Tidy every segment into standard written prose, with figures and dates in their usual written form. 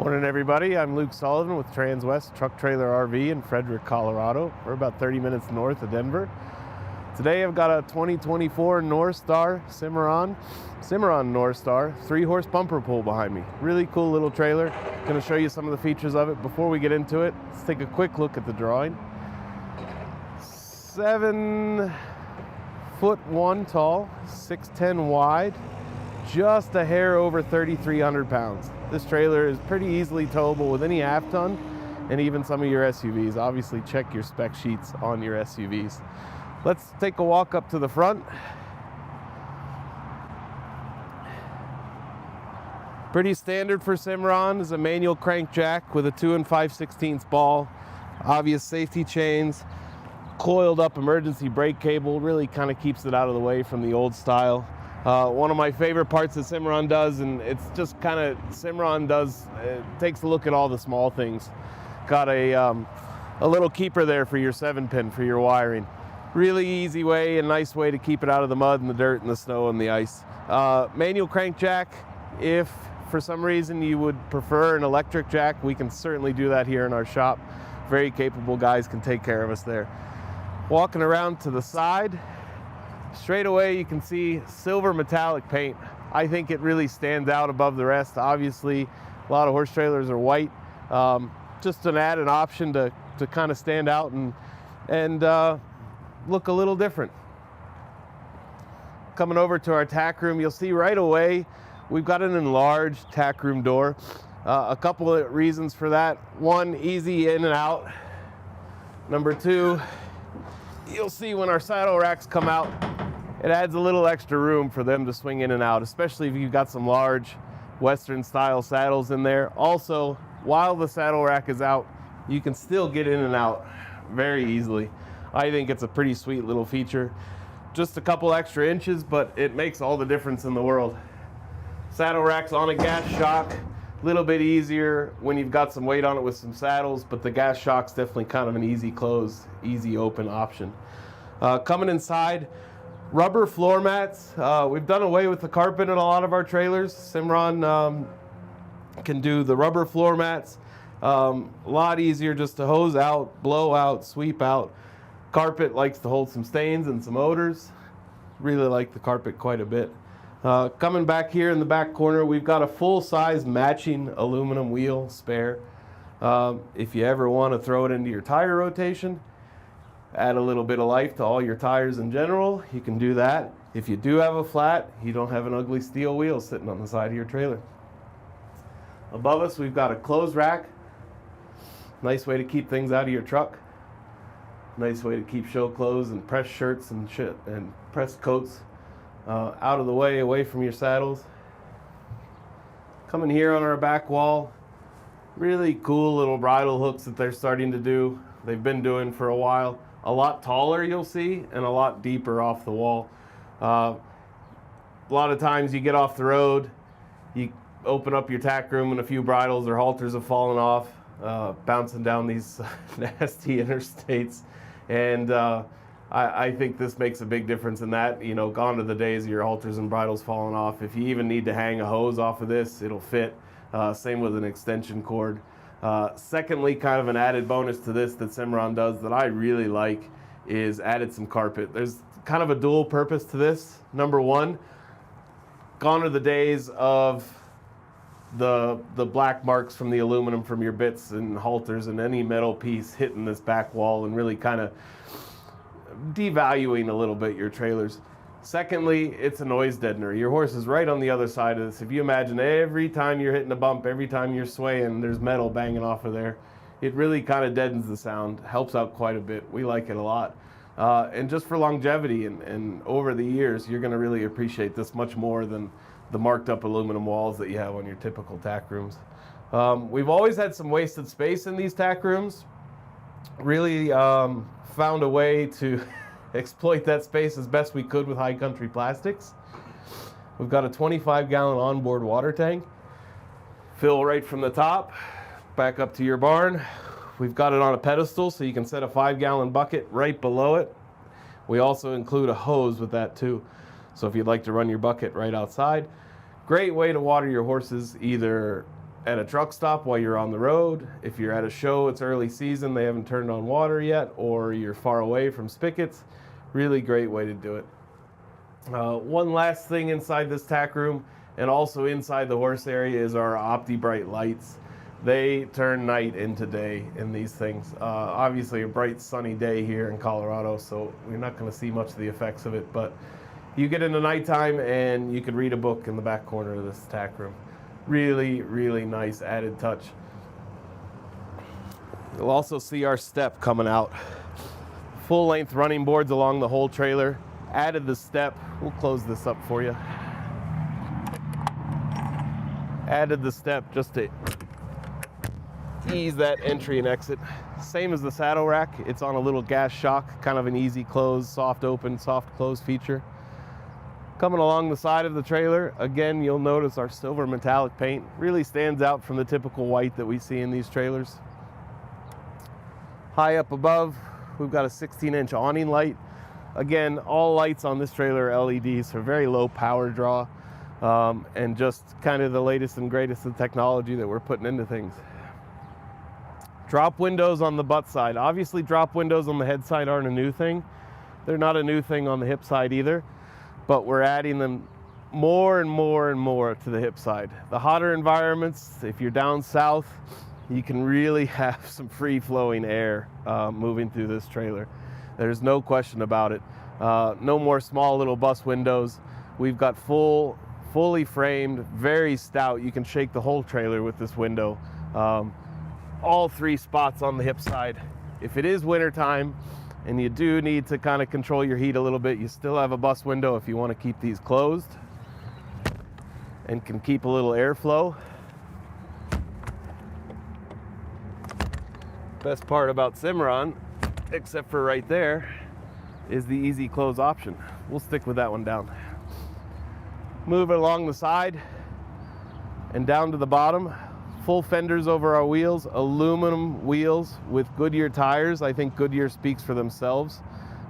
Morning everybody, I'm Luke Sullivan with Transwest Truck Trailer RV in Frederick, Colorado. We're about 30 minutes north of Denver. Today I've got a 2024 Norstar Cimarron Norstar 3-horse bumper pull behind me. Really cool little trailer. Going to show you some of the features of it. Before we get into it, let's take a quick look at the drawing. 7'1" tall, 6'10" wide, just a hair over 3,300 pounds. This trailer is pretty easily towable with any half ton and even some of your SUVs. Obviously check your spec sheets on your SUVs. Let's take a walk up to the front. Pretty standard for Cimarron is a manual crank jack with a 2 5/16 ball, obvious safety chains, coiled up emergency brake cable, really kind of keeps it out of the way from the old style. One of my favorite parts that Cimarron does, and it's just kind of, Cimarron does, takes a look at all the small things. Got a little keeper there for your 7-pin for your wiring. Really easy way and nice way to keep it out of the mud and the dirt and the snow and the ice. Manual crank jack. If for some reason you would prefer an electric jack, we can certainly do that here in our shop. Very capable guys can take care of us there. Walking around to the side, straight away you can see silver metallic paint. I think it really stands out above the rest. Obviously a lot of horse trailers are white. Just an added option to kind of stand out and look a little different. Coming over to our tack room, you'll see right away we've got an enlarged tack room door. A couple of reasons for that. One, easy in and out. Number two, you'll see when our saddle racks come out, it adds a little extra room for them to swing in and out, especially if you've got some large Western style saddles in there. Also, while the saddle rack is out, you can still get in and out very easily. I think it's a pretty sweet little feature. Just a couple extra inches, but it makes all the difference in the world. Saddle rack's on a gas shock. A little bit easier when you've got some weight on it with some saddles, but the gas shock's definitely kind of an easy close, easy open option. Coming inside, rubber floor mats. We've done away with the carpet in a lot of our trailers. Cimarron can do the rubber floor mats. A lot easier just to hose out, blow out, sweep out. Carpet likes to hold some stains and some odors. Really like the carpet quite a bit. Coming back here in the back corner, we've got a full-size matching aluminum wheel spare. If you ever want to throw it into your tire rotation, add a little bit of life to all your tires in general, you can do that. If you do have a flat, you don't have an ugly steel wheel sitting on the side of your trailer. Above us, we've got a clothes rack. Nice way to keep things out of your truck. Nice way to keep show clothes and press shirts and shit and press coats out of the way, away from your saddles. Coming here on our back wall, really cool little bridle hooks that they're starting to do. They've been doing for a while. A lot taller, you'll see, and a lot deeper off the wall. A lot of times you get off the road, you open up your tack room and a few bridles or halters have fallen off, bouncing down these nasty interstates. And I think this makes a big difference in that. You know, gone are the days of your halters and bridles falling off. If you even need to hang a hose off of this, it'll fit. Same with an extension cord. Secondly, kind of an added bonus to this that Cimarron does that I really like is added some carpet. There's kind of a dual purpose to this. Number one, gone are the days of the black marks from the aluminum from your bits and halters and any metal piece hitting this back wall and really kind of devaluing a little bit your trailers. Secondly, it's a noise deadener. Your horse is right on the other side of this. If you imagine every time you're hitting a bump, every time you're swaying, there's metal banging off of there. It really kind of deadens the sound, helps out quite a bit. We like it a lot. And just for longevity and over the years, you're going to really appreciate this much more than the marked up aluminum walls that you have on your typical tack rooms. We've always had some wasted space in these tack rooms. Really found a way to exploit that space as best we could with high country plastics. We've got a 25-gallon onboard water tank. Fill right from the top, back up to your barn. We've got it on a pedestal so you can set a 5-gallon bucket right below it. We also include a hose with that too. So if you'd like to run your bucket right outside, great way to water your horses either at a truck stop while you're on the road. If you're at a show, it's early season, they haven't turned on water yet, or you're far away from spigots, really great way to do it. One last thing inside this tack room and also inside the horse area is our OptiBrite lights. They turn night into day in these things. Obviously a bright sunny day here in Colorado, so we're not going to see much of the effects of it, but you get into nighttime and you could read a book in the back corner of this tack room. Really, really nice added touch. You'll also see our step coming out. Full length running boards along the whole trailer. Added the step. We'll close this up for you. Added the step just to ease that entry and exit. Same as the saddle rack. It's on a little gas shock, kind of an easy close, soft open, soft close feature. Coming along the side of the trailer, again, you'll notice our silver metallic paint really stands out from the typical white that we see in these trailers. High up above, we've got a 16-inch awning light. Again, all lights on this trailer are LEDs, so very low power draw, and just kind of the latest and greatest of technology that we're putting into things. Drop windows on the butt side. Obviously, drop windows on the head side aren't a new thing. They're not a new thing on the hip side either, but we're adding them more and more and more to the hip side. The hotter environments, if you're down south, you can really have some free-flowing air moving through this trailer. There's no question about it. No more small little bus windows. We've got fully framed, very stout. You can shake the whole trailer with this window. All three spots on the hip side. If it is wintertime and you do need to kind of control your heat a little bit, you still have a bus window if you want to keep these closed and can keep a little airflow. Best part about Cimarron, except for right there, is the easy close option. We'll stick with that one down. Move it along the side and down to the bottom. Full fenders over our wheels, aluminum wheels with Goodyear tires. I think Goodyear speaks for themselves.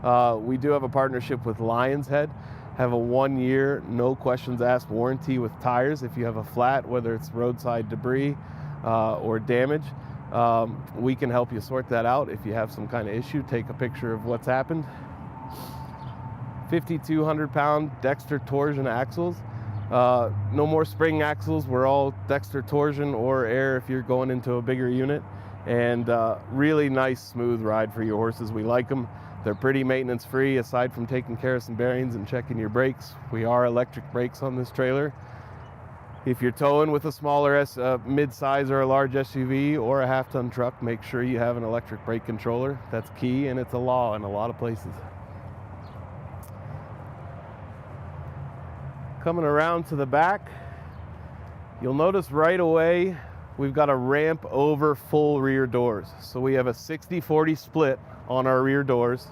We do have a partnership with Lion's Head, have a 1-year, no questions asked warranty with tires. If you have a flat, whether it's roadside debris or damage, we can help you sort that out. If you have some kind of issue, take a picture of what's happened. 5,200 pound Dexter torsion axles. No more spring axles. We're all Dexter torsion or air if you're going into a bigger unit. And really nice, smooth ride for your horses. We like them. They're pretty maintenance free aside from taking care of some bearings and checking your brakes. We are electric brakes on this trailer. If you're towing with a smaller mid-size or a large SUV or a half-ton truck, make sure you have an electric brake controller. That's key, and it's a law in a lot of places. Coming around to the back, you'll notice right away we've got a ramp over full rear doors. So we have a 60-40 split on our rear doors,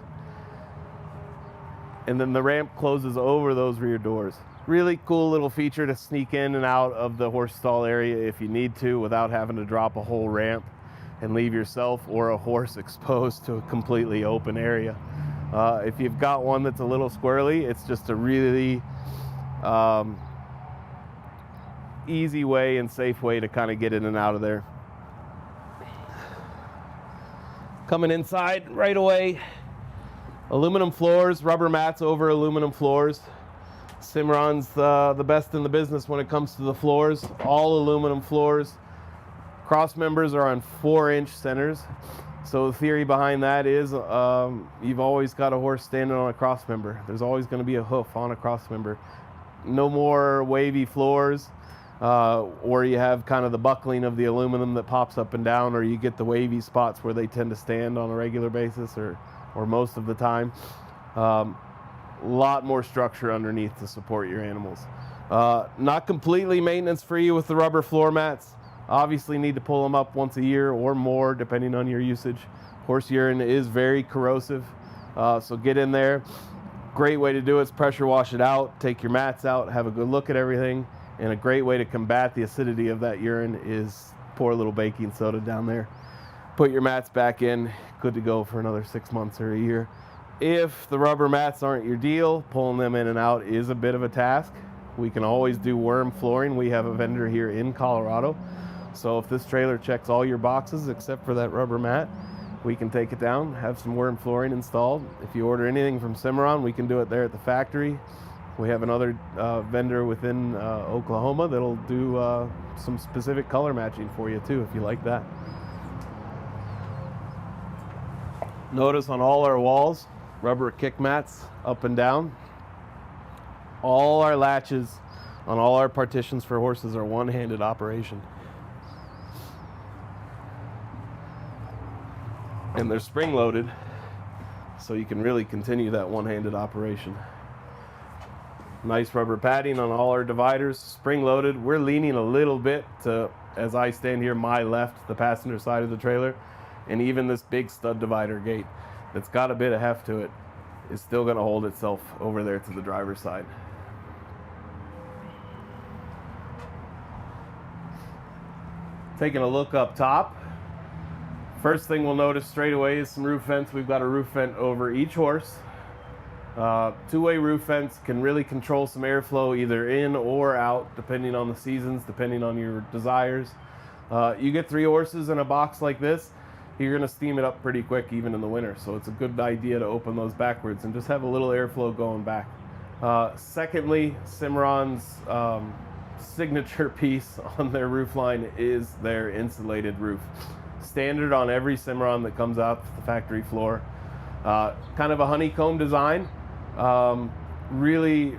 and then the ramp closes over those rear doors. Really cool little feature to sneak in and out of the horse stall area if you need to without having to drop a whole ramp and leave yourself or a horse exposed to a completely open area. If you've got one that's a little squirrely, it's just a really easy way and safe way to kind of get in and out of there. Coming inside right away, aluminum floors, rubber mats over aluminum floors. Cimarron's the best in the business when it comes to the floors. All aluminum floors. Cross members are on 4-inch centers. So the theory behind that is you've always got a horse standing on a cross member. There's always going to be a hoof on a cross member. No more wavy floors, or you have kind of the buckling of the aluminum that pops up and down, or you get the wavy spots where they tend to stand on a regular basis or most of the time. Lot more structure underneath to support your animals. Not completely maintenance free with the rubber floor mats. Obviously need to pull them up once a year or more depending on your usage. Horse urine is very corrosive, so get in there. Great way to do it is pressure wash it out, take your mats out, have a good look at everything, and a great way to combat the acidity of that urine is pour a little baking soda down there. Put your mats back in, good to go for another 6 months or a year. If the rubber mats aren't your deal, pulling them in and out is a bit of a task. We can always do worm flooring. We have a vendor here in Colorado. So if this trailer checks all your boxes except for that rubber mat, we can take it down, have some worm flooring installed. If you order anything from Cimarron, we can do it there at the factory. We have another vendor within Oklahoma that'll do some specific color matching for you too, if you like that. Notice on all our walls, rubber kick mats up and down. All our latches on all our partitions for horses are one-handed operation. And they're spring-loaded, so you can really continue that one-handed operation. Nice rubber padding on all our dividers, spring-loaded. We're leaning a little bit to, as I stand here, my left, the passenger side of the trailer, and even this big stud divider gate that's got a bit of heft to it is still going to hold itself over there to the driver's side. Taking a look up top, first thing we'll notice straight away is some roof vents. We've got a roof vent over each horse. Two-way roof vents can really control some airflow either in or out, depending on the seasons, depending on your desires. You get 3 horses in a box like this, you're going to steam it up pretty quick even in the winter. So it's a good idea to open those backwards and just have a little airflow going back. Secondly, Cimarron's signature piece on their roof line is their insulated roof. Standard on every Cimarron that comes out the factory floor. Kind of a honeycomb design. Really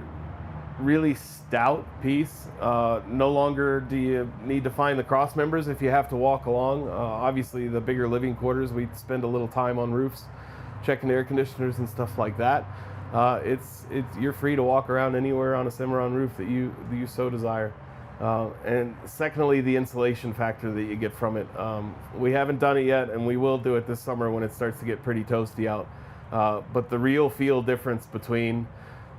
stout piece. No longer do you need to find the cross members if you have to walk along. Obviously the bigger living quarters, we spend a little time on roofs, checking air conditioners and stuff like that. You're free to walk around anywhere on a Cimarron roof that you so desire. And secondly, the insulation factor that you get from it. We haven't done it yet, and we will do it this summer when it starts to get pretty toasty out. But the real feel difference between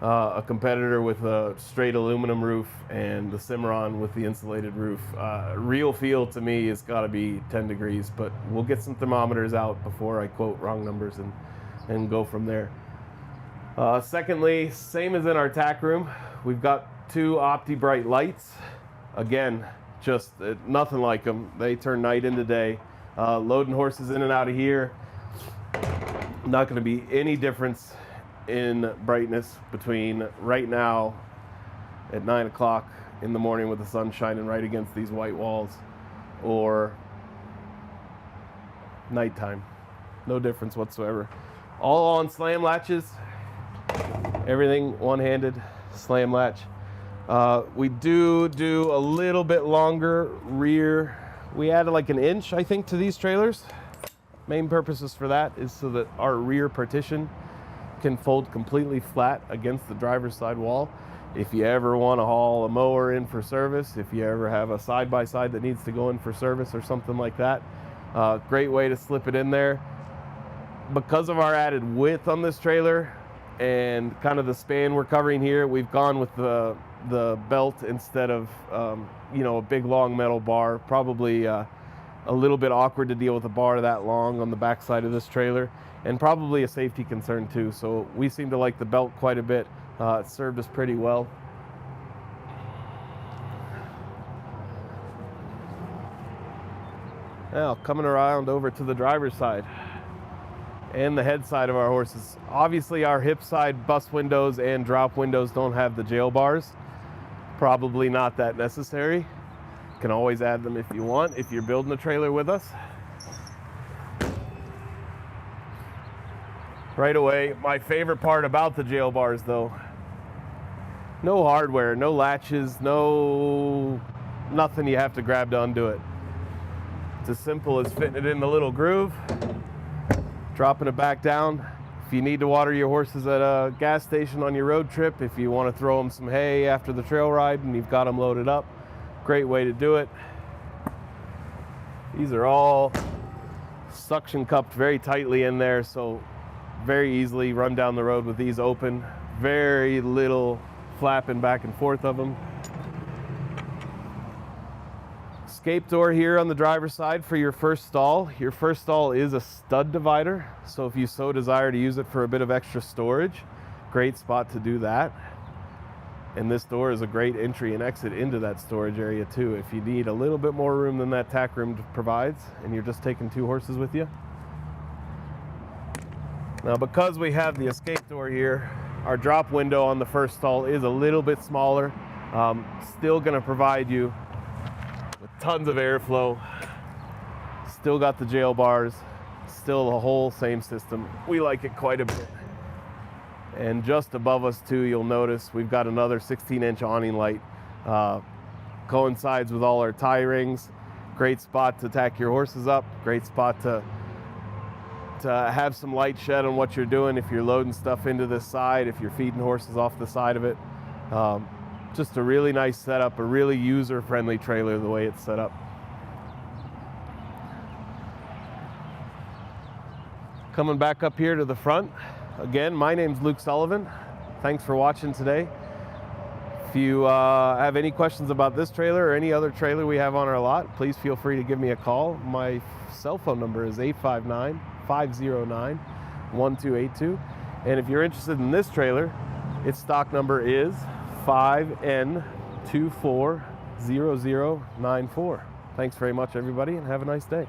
a competitor with a straight aluminum roof and the Cimarron with the insulated roof, real feel to me has got to be 10 degrees, but we'll get some thermometers out before I quote wrong numbers and go from there. Secondly, same as in our tack room, we've got 2 OptiBrite lights. Again, just nothing like them. They turn night into day. Loading horses in and out of here, not going to be any difference in brightness between right now at 9 o'clock in the morning with the sun shining right against these white walls or nighttime. No difference whatsoever. All on slam latches. Everything one-handed slam latch. We do a little bit longer rear. We added like 1 inch, I think, to these trailers. Main purposes for that is so that our rear partition can fold completely flat against the driver's side wall. If you ever want to haul a mower in for service, if you ever have a side-by-side that needs to go in for service or something like that, great way to slip it in there. Because of our added width on this trailer and kind of the span we're covering here, we've gone with the belt instead of a big long metal bar. Probably a little bit awkward to deal with a bar that long on the back side of this trailer, and probably a safety concern too. So we seem to like the belt quite a bit. It served us pretty well. Now coming around over to the driver's side and the head side of our horses. Obviously our hip side bus windows and drop windows don't have the jail bars. Probably not that necessary. Can always add them if you want, if you're building a trailer with us. Right away, my favorite part about the jail bars though, no hardware, no latches, nothing you have to grab to undo it. It's as simple as fitting it in the little groove, dropping it back down. If you need to water your horses at a gas station on your road trip, if you want to throw them some hay after the trail ride and you've got them loaded up, great way to do it. These are all suction cupped very tightly in there, so very easily run down the road with these open. Very little flapping back and forth of them. Escape door here on the driver's side for your first stall. Your first stall is a stud divider, so if you so desire to use it for a bit of extra storage, great spot to do that. And this door is a great entry and exit into that storage area too. If you need a little bit more room than that tack room provides, and you're just taking 2 horses with you. Now, because we have the escape door here, our drop window on the first stall is a little bit smaller. Still gonna provide you with tons of airflow. Still got the jail bars, still the whole same system. We like it quite a bit. And just above us too, you'll notice we've got another 16-inch awning light. Coincides with all our tie rings. Great spot to tack your horses up. Great spot to have some light shed on what you're doing if you're loading stuff into this side, if you're feeding horses off the side of it. Just a really nice setup, a really user-friendly trailer the way it's set up. Coming back up here to the front. Again, my name's Luke Sullivan. Thanks for watching today. If you have any questions about this trailer or any other trailer we have on our lot, please feel free to give me a call. My cell phone number is 859-509-1282. And if you're interested in this trailer, its stock number is 5N240094. Thanks very much, everybody, and have a nice day.